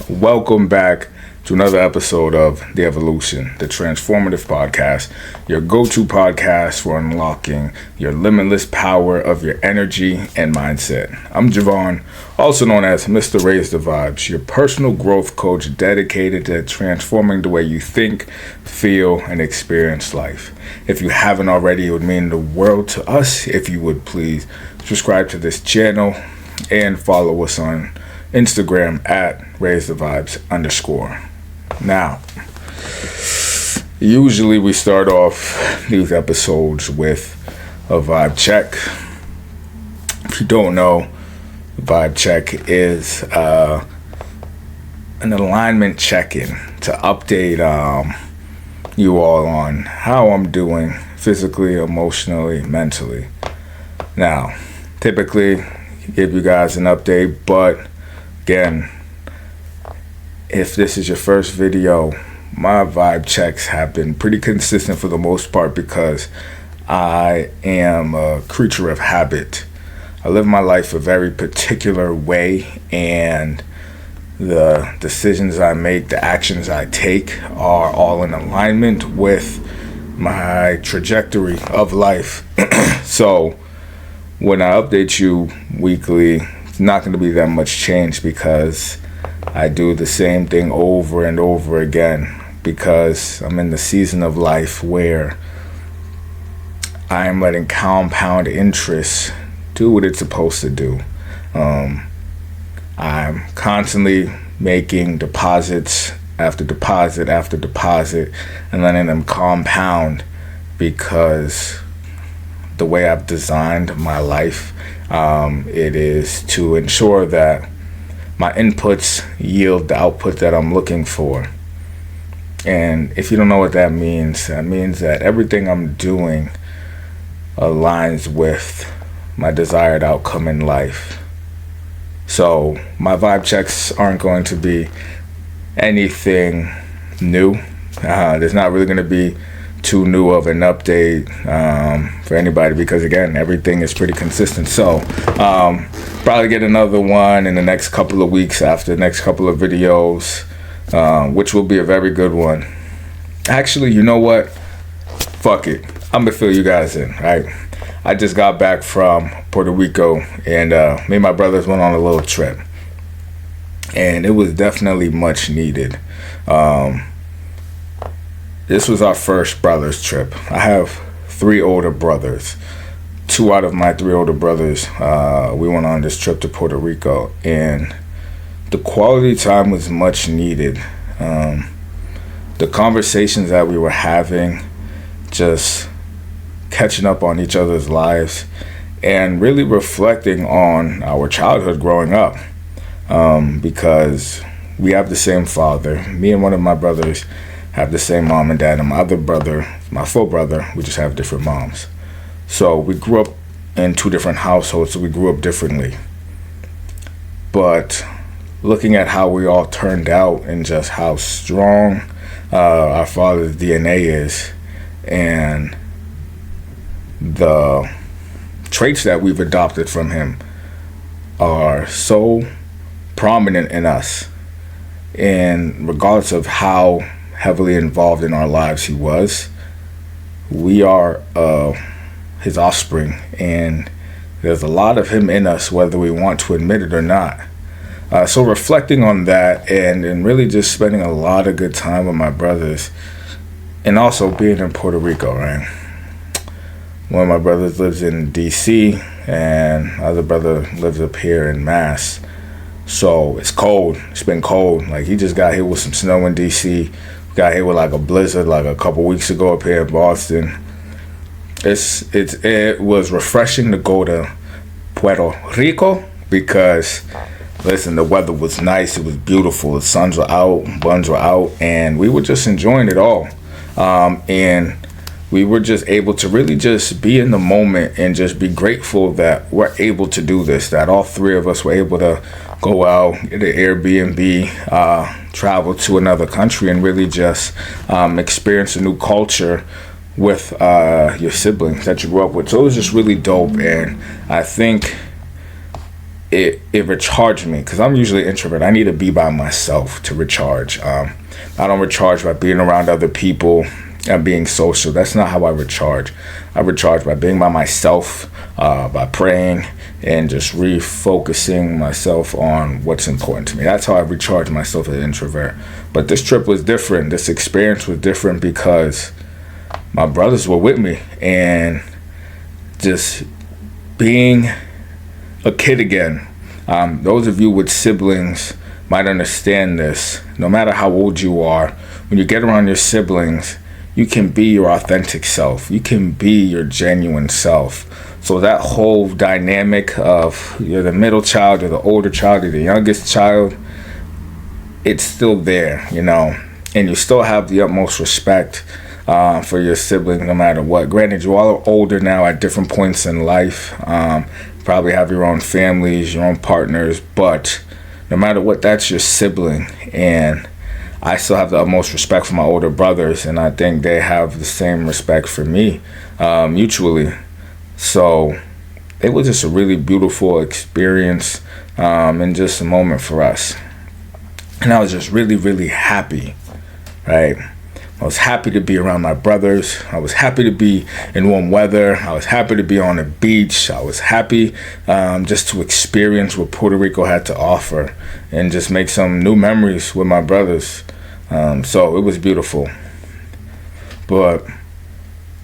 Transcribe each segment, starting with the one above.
Welcome back to another episode of The Evolution, the Transformative Podcast, your go-to podcast for unlocking your limitless power of your energy and mindset. I'm Javon, also known as Mr. Raise the Vibes, your personal growth coach dedicated to transforming the way you think, feel, and experience life. If you haven't already, it would mean the world to us if you would please subscribe to this channel and follow us on Instagram at @RaiseTheVibes_. Now, usually we start off these episodes with a vibe check. If you don't know, vibe check is an alignment check-in to update you all on how I'm doing physically, emotionally, mentally. Now, typically give you guys an update, but again, if this is your first video, my vibe checks have been pretty consistent for the most part because I am a creature of habit. I live my life a very particular way, and the decisions I make, the actions I take are all in alignment with my trajectory of life. So when I update you weekly, it's not going to be that much change because I do the same thing over and over again because I'm in the season of life where I am letting compound interest do what it's supposed to do. I'm constantly making deposits after deposit after deposit and letting them compound because the way I've designed my life, it is to ensure that my inputs yield the output that I'm looking for. And if you don't know what that means that everything I'm doing aligns with my desired outcome in life. So my vibe checks aren't going to be anything new. There's not really going to be too new of an update for anybody because, again, everything is pretty consistent. So probably get another one in the next couple of weeks after the next couple of videos, which will be a very good one. Actually, you know what? Fuck it. I'm going to fill you guys in, right? I just got back from Puerto Rico, and me and my brothers went on a little trip. And it was definitely much needed. This was our first brothers trip. I have 3 older brothers. 2 out of my 3 older brothers, we went on this trip to Puerto Rico, and the quality time was much needed. The conversations that we were having, just catching up on each other's lives, and really reflecting on our childhood growing up, because we have the same father. Me and one of my brothers have the same mom and dad, and my other brother, my full brother, we just have different moms. So we grew up in 2 different households, so we grew up differently. But looking at how we all turned out and just how strong our father's DNA is, and the traits that we've adopted from him are so prominent in us. And regardless of how heavily involved in our lives he was, we are his offspring, and there's a lot of him in us whether we want to admit it or not. So reflecting on that and really just spending a lot of good time with my brothers, and also being in Puerto Rico, right? One of my brothers lives in DC and my other brother lives up here in Mass. So it's cold. It's been cold. Like, he just got hit with some snow in DC. Got hit with like a blizzard like a couple weeks ago up here in Boston. It was refreshing to go to Puerto Rico because, listen, the weather was nice. It was beautiful. The suns were out, buns were out, and we were just enjoying it all. And we were just able to really just be in the moment and just be grateful that we're able to do this, that all 3 of us were able to go out, get an Airbnb, travel to another country, and really just experience a new culture with your siblings that you grew up with. So it was just really dope, and I think it recharged me, because I'm usually an introvert. I need to be by myself to recharge. I don't recharge by being around other people and being social. That's not how I recharge. I recharge by being by myself, by praying and just refocusing myself on what's important to me. That's how I recharge myself as an introvert. But this trip was different. This experience was different because my brothers were with me, and just being a kid again. Those of you with siblings might understand this. No matter how old you are, when you get around your siblings, you can be your authentic self. You can be your genuine self. So that whole dynamic of you're the middle child, you're the older child, you're the youngest child, it's still there, and you still have the utmost respect for your sibling no matter what. Granted, you all are older now at different points in life. Probably have your own families, your own partners, but no matter what, that's your sibling. And I still have the utmost respect for my older brothers, and I think they have the same respect for me, mutually. So it was just a really beautiful experience, and just a moment for us. And I was just really, really happy, right? I was happy to be around my brothers. I was happy to be in warm weather. I was happy to be on the beach. I was happy just to experience what Puerto Rico had to offer and just make some new memories with my brothers. So it was beautiful. But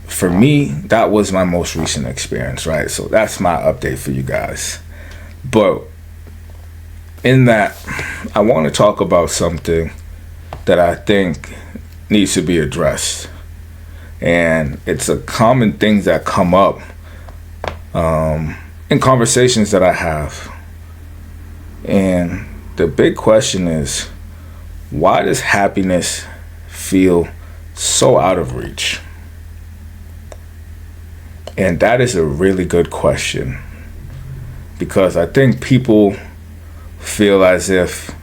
for me, that was my most recent experience, right? So that's my update for you guys. But in that, I want to talk about something that I think needs to be addressed. And it's a common thing that come up in conversations that I have. And the big question is, why does happiness feel so out of reach? And that is a really good question, because I think people feel as if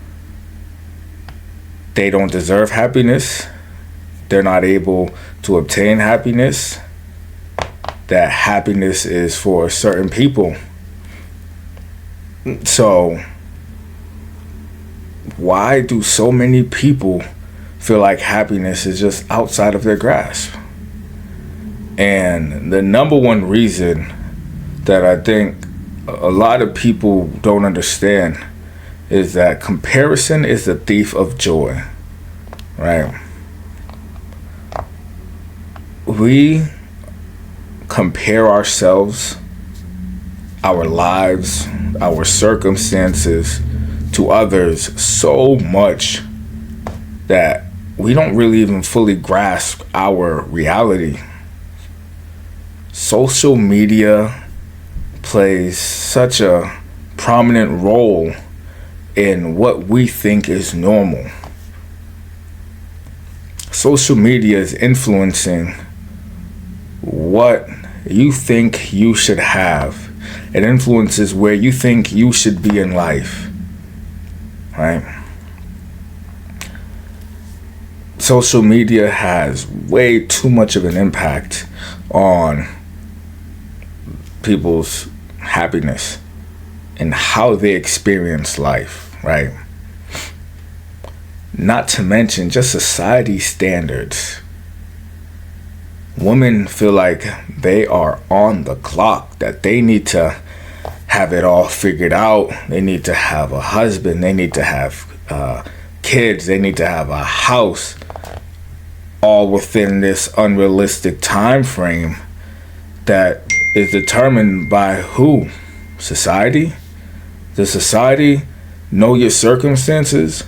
they don't deserve happiness, they're not able to obtain happiness, that happiness is for certain people. So why do so many people feel like happiness is just outside of their grasp? And the number one reason that I think a lot of people don't understand is that comparison is the thief of joy, right? We compare ourselves, our lives, our circumstances to others so much that we don't really even fully grasp our reality. Social media plays such a prominent role in what we think is normal. Social media is influencing what you think you should have. It influences where you think you should be in life, right? Social media has way too much of an impact on people's happiness and how they experience life, right? Not to mention just society standards. Women feel like they are on the clock, that they need to have it all figured out. They need to have a husband. They need to have kids. They need to have a house, all within this unrealistic time frame that is determined by who? Society? Does society know your circumstances?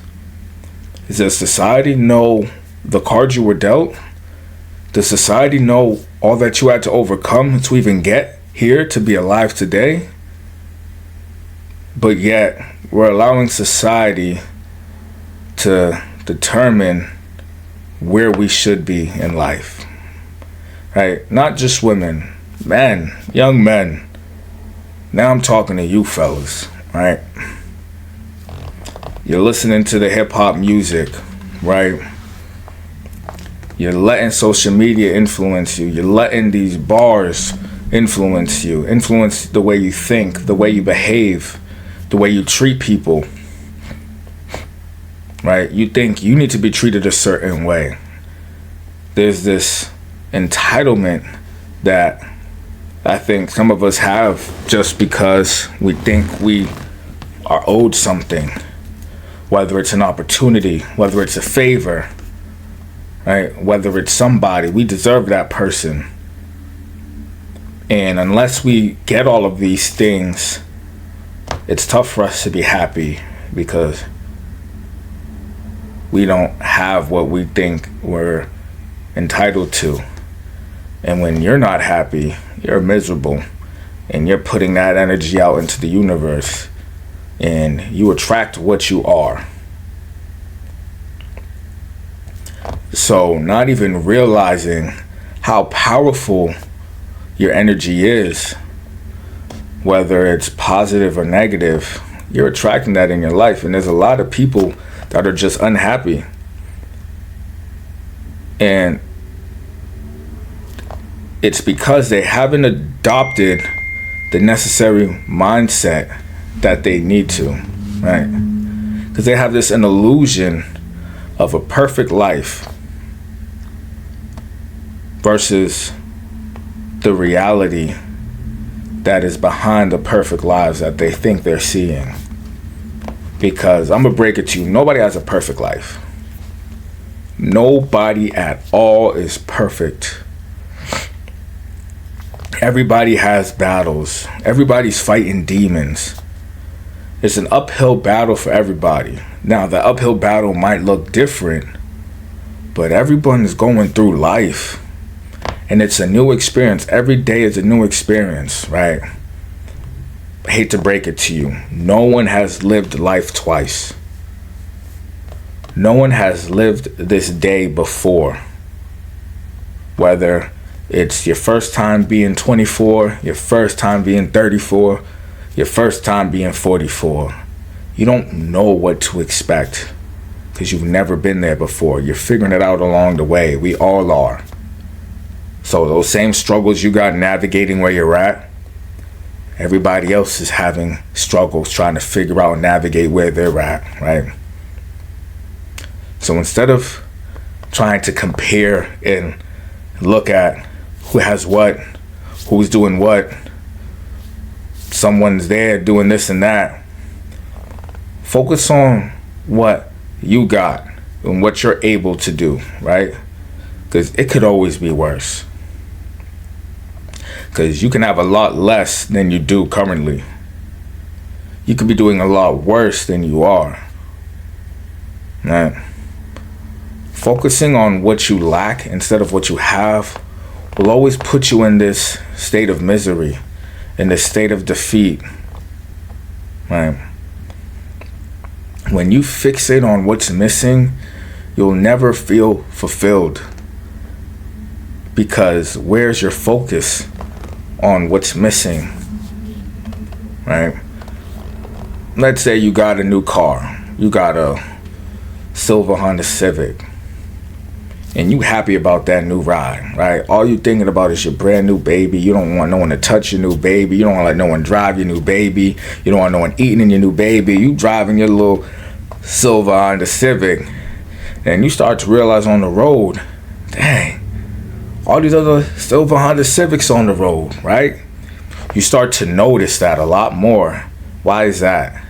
Does society know the cards you were dealt? Does society know all that you had to overcome to even get here to be alive today? But yet, we're allowing society to determine where we should be in life, right? Not just women, men, young men. Now I'm talking to you fellas, right? You're listening to the hip-hop music, right? You're letting social media influence you. You're letting these bars influence you, influence the way you think, the way you behave, the way you treat people, right? You think you need to be treated a certain way. There's this entitlement that I think some of us have just because we think we are owed something, whether it's an opportunity, whether it's a favor, right? Whether it's somebody, we deserve that person. And unless we get all of these things, it's tough for us to be happy because we don't have what we think we're entitled to. And when you're not happy, you're miserable, and you're putting that energy out into the universe, and you attract what you are. So not even realizing how powerful your energy is, whether it's positive or negative, you're attracting that in your life. And there's a lot of people that are just unhappy. And it's because they haven't adopted the necessary mindset that they need to, right? Because they have an illusion of a perfect life versus the reality that is behind the perfect lives that they think they're seeing. Because I'm gonna break it to you, nobody has a perfect life. Nobody at all is perfect. Everybody has battles. Everybody's fighting demons. It's an uphill battle for everybody. Now, the uphill battle might look different, but everyone is going through life. And it's a new experience. Every day is a new experience, right? I hate to break it to you. No one has lived life twice. No one has lived this day before. Whether it's your first time being 24, your first time being 34, your first time being 44. You don't know what to expect because you've never been there before. You're figuring it out along the way. We all are. So those same struggles you got navigating where you're at, everybody else is having struggles trying to figure out and navigate where they're at, right? So instead of trying to compare and look at who has what, who's doing what, someone's there doing this and that, focus on what you got and what you're able to do, right? Because it could always be worse. Because you can have a lot less than you do currently. You could be doing a lot worse than you are. Right? Focusing on what you lack instead of what you have will always put you in this state of misery, in this state of defeat. Right? When you fixate on what's missing, you'll never feel fulfilled. Because where's your focus on what's missing? Right? Let's say you got a new car. You got a silver Honda Civic. And you happy about that new ride, right? All you thinking about is your brand new baby. You don't want no one to touch your new baby. You don't want to let no one drive your new baby. You don't want no one eating in your new baby. You driving your little silver Honda Civic. And you start to realize on the road, dang, all these other silver Honda Civics on the road, right? You start to notice that a lot more. Why is that?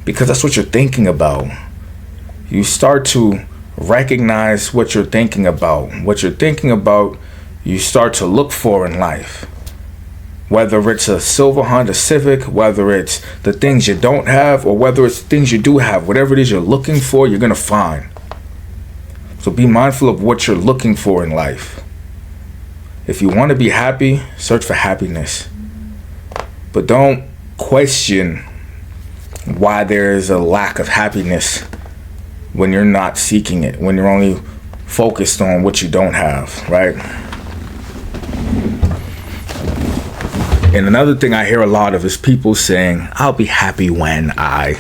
Because that's what you're thinking about. You start to recognize what you're thinking about. What you're thinking about, you start to look for in life. Whether it's a silver Honda Civic, whether it's the things you don't have, or whether it's things you do have, whatever it is you're looking for, you're going to find. So be mindful of what you're looking for in life. If you want to be happy, search for happiness. But don't question why there is a lack of happiness when you're not seeking it, when you're only focused on what you don't have, right? And another thing I hear a lot of is people saying, I'll be happy when I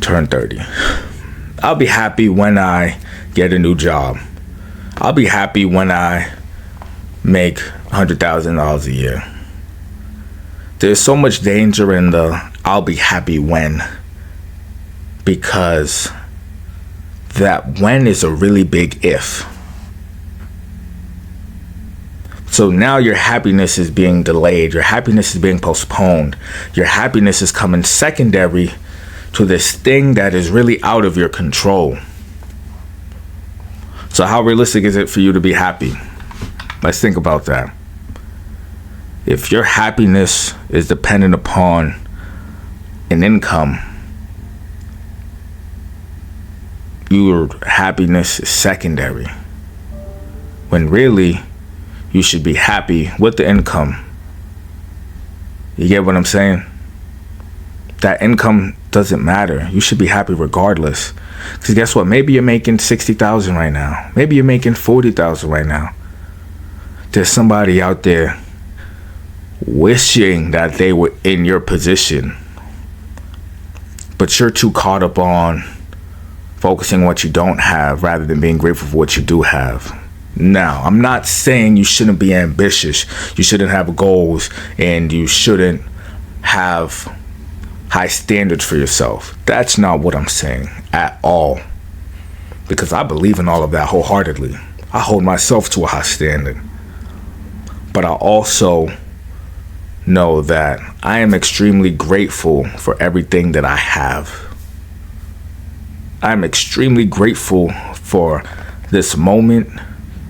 turn 30. I'll be happy when I get a new job. I'll be happy when I make $100,000 a year. There's so much danger in the I'll be happy when, because that when is a really big if. So now your happiness is being delayed. Your happiness is being postponed. Your happiness is coming secondary to this thing that is really out of your control. So how realistic is it for you to be happy? Let's think about that. If your happiness is dependent upon an income, your happiness is secondary. When really, you should be happy with the income. You get what I'm saying? That income doesn't matter. You should be happy regardless. Because guess what? Maybe you're making $60,000 right now. Maybe you're making $40,000 right now. There's somebody out there wishing that they were in your position. But you're too caught up on focusing on what you don't have rather than being grateful for what you do have. Now, I'm not saying you shouldn't be ambitious. You shouldn't have goals, and you shouldn't have high standards for yourself. That's not what I'm saying at all. Because I believe in all of that wholeheartedly. I hold myself to a high standard. But I also know that I am extremely grateful for everything that I have. I'm extremely grateful for this moment,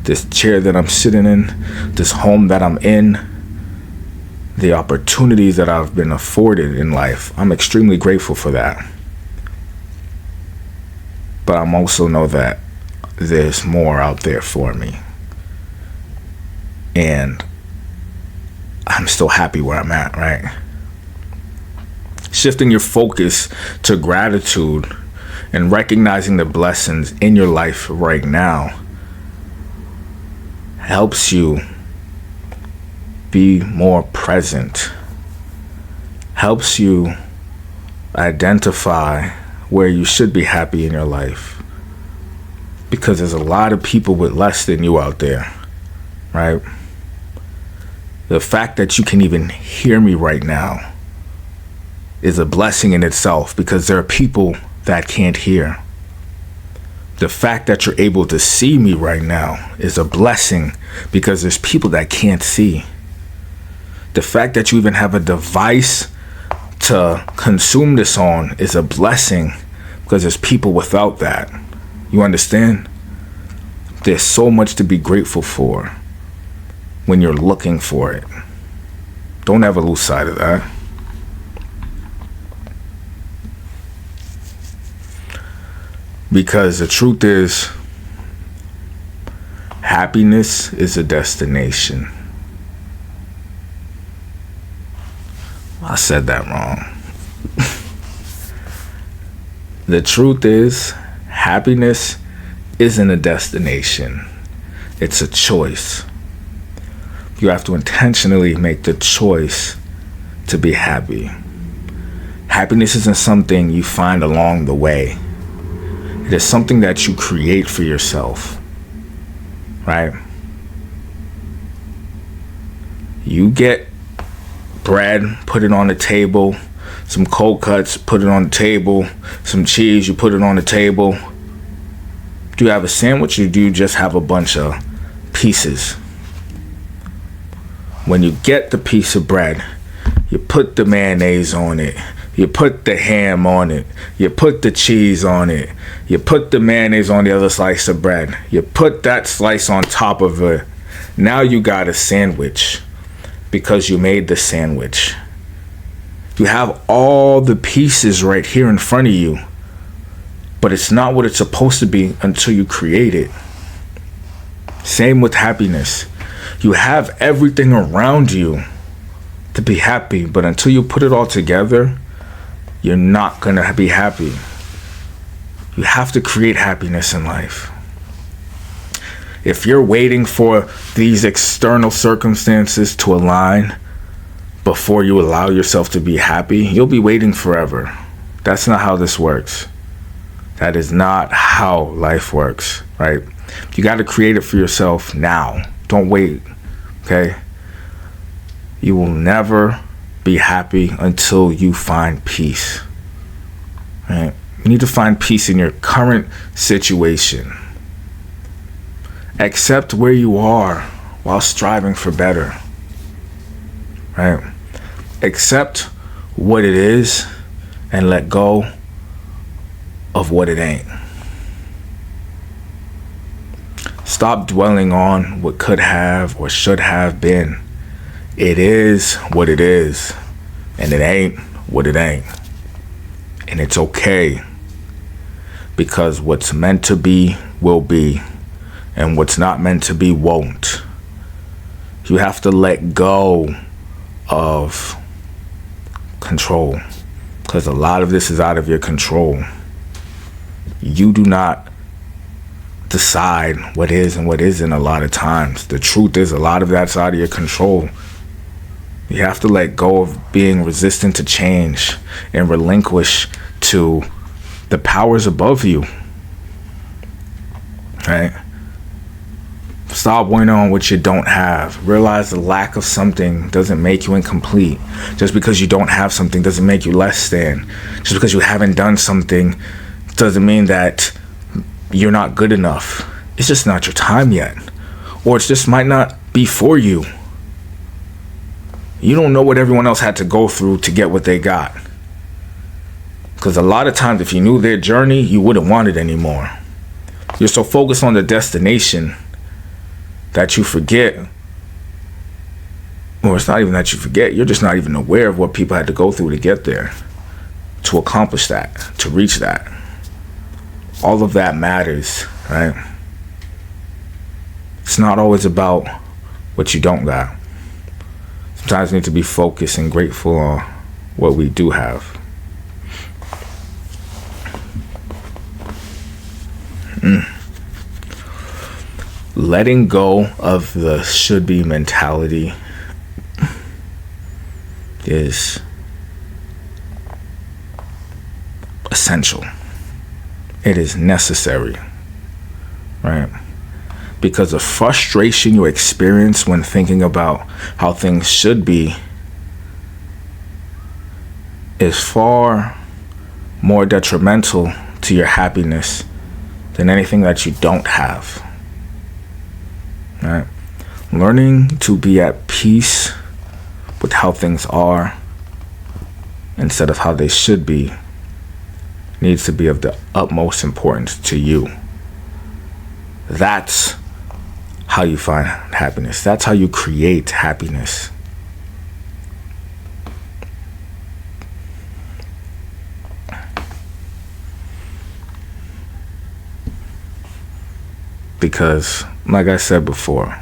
this chair that I'm sitting in, this home that I'm in, the opportunities that I've been afforded in life. I'm extremely grateful for that. But I also know that there's more out there for me. And I'm still happy where I'm at, right? Shifting your focus to gratitude and recognizing the blessings in your life right now helps you be more present, helps you identify where you should be happy in your life. Because there's a lot of people with less than you out there, right? The fact that you can even hear me right now is a blessing in itself, because there are people that can't hear. The fact that you're able to see me right now is a blessing, because there's people that can't see. The fact that you even have a device to consume this on is a blessing, because there's people without that. You understand? There's so much to be grateful for when you're looking for it. Don't ever lose sight of that. Because the truth is, happiness is a destination. I said that wrong. The truth is, happiness isn't a destination. It's a choice. You have to intentionally make the choice to be happy. Happiness isn't something you find along the way. It is something that you create for yourself, right? You get bread, put it on the table, some cold cuts, put it on the table, some cheese, you put it on the table. Do you have a sandwich, or do you just have a bunch of pieces? When you get the piece of bread, you put the mayonnaise on it. You put the ham on it. You put the cheese on it. You put the mayonnaise on the other slice of bread. You put that slice on top of it. Now you got a sandwich, because you made the sandwich. You have all the pieces right here in front of you, but it's not what it's supposed to be until you create it. Same with happiness. You have everything around you to be happy, but until you put it all together, you're not gonna be happy. You have to create happiness in life. If you're waiting for these external circumstances to align before you allow yourself to be happy, you'll be waiting forever. That's not how this works. That is not how life works, right? You got to create it for yourself now. Don't wait, okay? You will never be happy until you find peace. Right? You need to find peace in your current situation. Accept where you are while striving for better. Right? Accept what it is and let go of what it ain't. Stop dwelling on what could have or should have been. It is what it is, and it ain't what it ain't. And it's okay, because what's meant to be will be, and what's not meant to be won't. You have to let go of control, because a lot of this is out of your control. You do not decide what is and what isn't a lot of times. The truth is, a lot of that's out of your control. You have to let go of being resistant to change and relinquish to the powers above you. Right? Stop waiting on what you don't have. Realize the lack of something doesn't make you incomplete. Just because you don't have something doesn't make you less than. Just because you haven't done something doesn't mean that you're not good enough. It's just not your time yet. Or it just might not be for you. You don't know what everyone else had to go through to get what they got. Because a lot of times, if you knew their journey, you wouldn't want it anymore. You're so focused on the destination that you forget. Or it's not even that you forget. You're just not even aware of what people had to go through to get there. To accomplish that. To reach that. All of that matters, right? It's not always about what you don't got. Sometimes we need to be focused and grateful on what we do have. Letting go of the should be mentality is essential. It is necessary, right? Because the frustration you experience when thinking about how things should be is far more detrimental to your happiness than anything that you don't have, right? Learning to be at peace with how things are instead of how they should be needs to be of the utmost importance to you. That's how you find happiness. That's how you create happiness. Because, like I said before,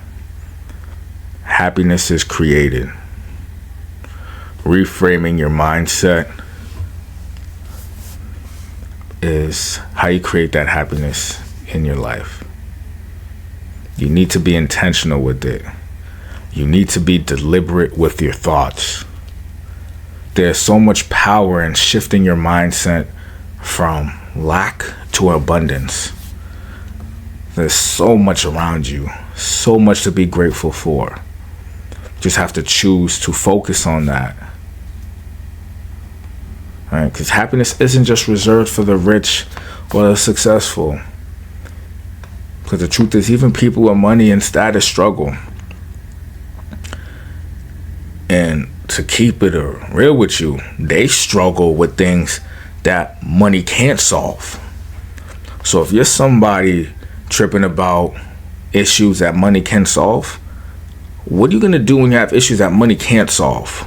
happiness is created. Reframing your mindset is how you create that happiness in your life. You need to be intentional with it. You need to be deliberate with your thoughts. There's so much power in shifting your mindset from lack to abundance. There's so much around you, so much to be grateful for. You just have to choose to focus on that. Right? Because happiness isn't just reserved for the rich or the successful. Because the truth is, even people with money and status struggle. And to keep it real with you, they struggle with things that money can't solve. So if you're somebody tripping about issues that money can solve, what are you going to do when you have issues that money can't solve?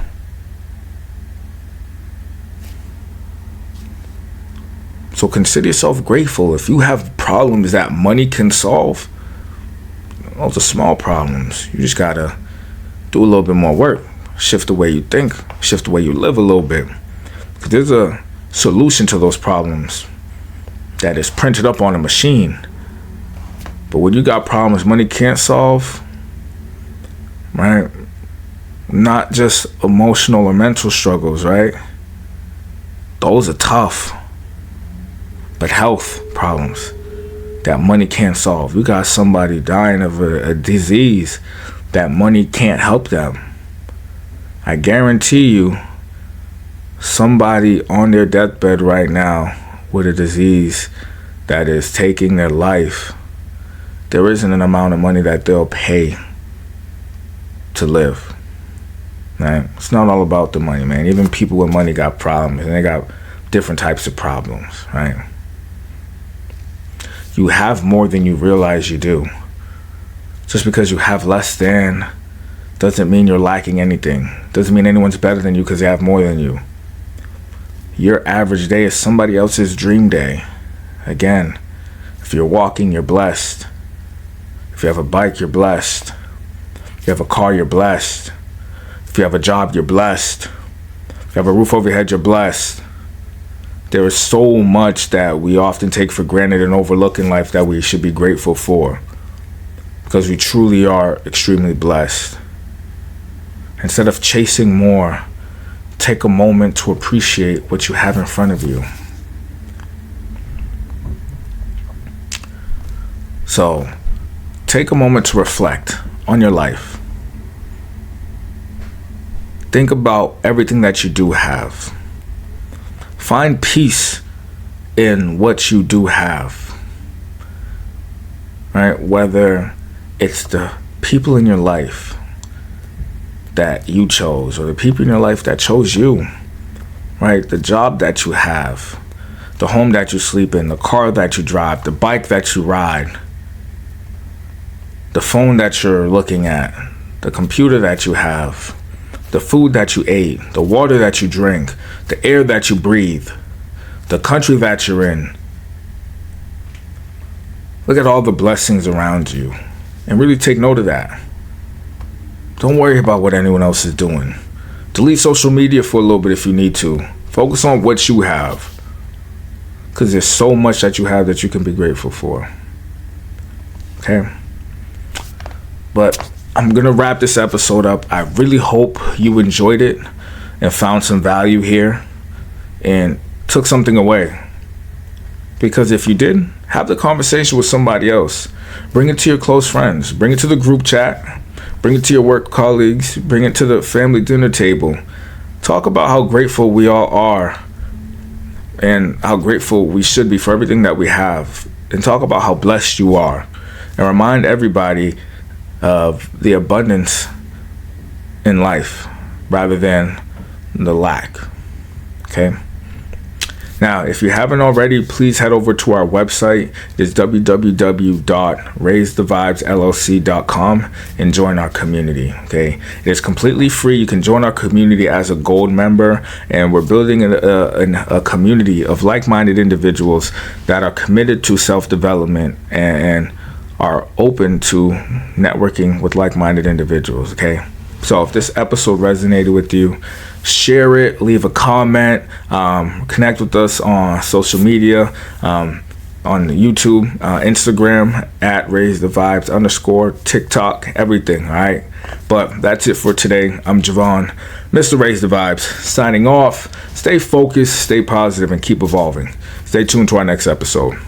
So consider yourself grateful. If you have problems that money can solve, those are small problems. You just got to do a little bit more work. Shift the way you think. Shift the way you live a little bit. Because there's a solution to those problems that is printed up on a machine. But when you got problems money can't solve, right? Not just emotional or mental struggles, right? Those are tough. But health problems that money can't solve. You got somebody dying of a disease that money can't help them. I guarantee you, somebody on their deathbed right now with a disease that is taking their life, there isn't an amount of money that they'll pay to live. Right? It's not all about the money, man. Even people with money got problems, and they got different types of problems, right? You have more than you realize you do. Just because you have less than doesn't mean you're lacking anything. Doesn't mean anyone's better than you because they have more than you. Your average day is somebody else's dream day. Again, if you're walking, you're blessed. If you have a bike, you're blessed. If you have a car, you're blessed. If you have a job, you're blessed. If you have a roof over your head, you're blessed. There is so much that we often take for granted and overlook in life that we should be grateful for, because we truly are extremely blessed. Instead of chasing more, take a moment to appreciate what you have in front of you. So, take a moment to reflect on your life. Think about everything that you do have. Find peace in what you do have. Right? Whether it's the people in your life that you chose, or the people in your life that chose you. Right? The job that you have, the home that you sleep in, the car that you drive, the bike that you ride, the phone that you're looking at, the computer that you have, the food that you ate, the water that you drink, the air that you breathe, the country that you're in. Look at all the blessings around you and really take note of that. Don't worry about what anyone else is doing. Delete social media for a little bit if you need to. Focus on what you have, because there's so much that you have that you can be grateful for. Okay? But I'm going to wrap this episode up. I really hope you enjoyed it and found some value here and took something away. Because if you did, have the conversation with somebody else. Bring it to your close friends. Bring it to the group chat. Bring it to your work colleagues. Bring it to the family dinner table. Talk about how grateful we all are and how grateful we should be for everything that we have. And talk about how blessed you are. And remind everybody of the abundance in life rather than the lack. Okay? Now, if you haven't already, please head over to our website. It's www.raisethevibesllc.com and join our community. Okay? It is completely free. You can join our community as a gold member, and we're building a community of like-minded individuals that are committed to self-development and are open to networking with like-minded individuals. Okay, so if this episode resonated with you, share it, leave a comment, connect with us on social media, on YouTube, Instagram at @raisethevibes_, TikTok, everything. All right, but that's it for today. I'm Javon, Mr. Raise the Vibes, signing off. Stay focused, stay positive, and keep evolving. Stay tuned to our next episode.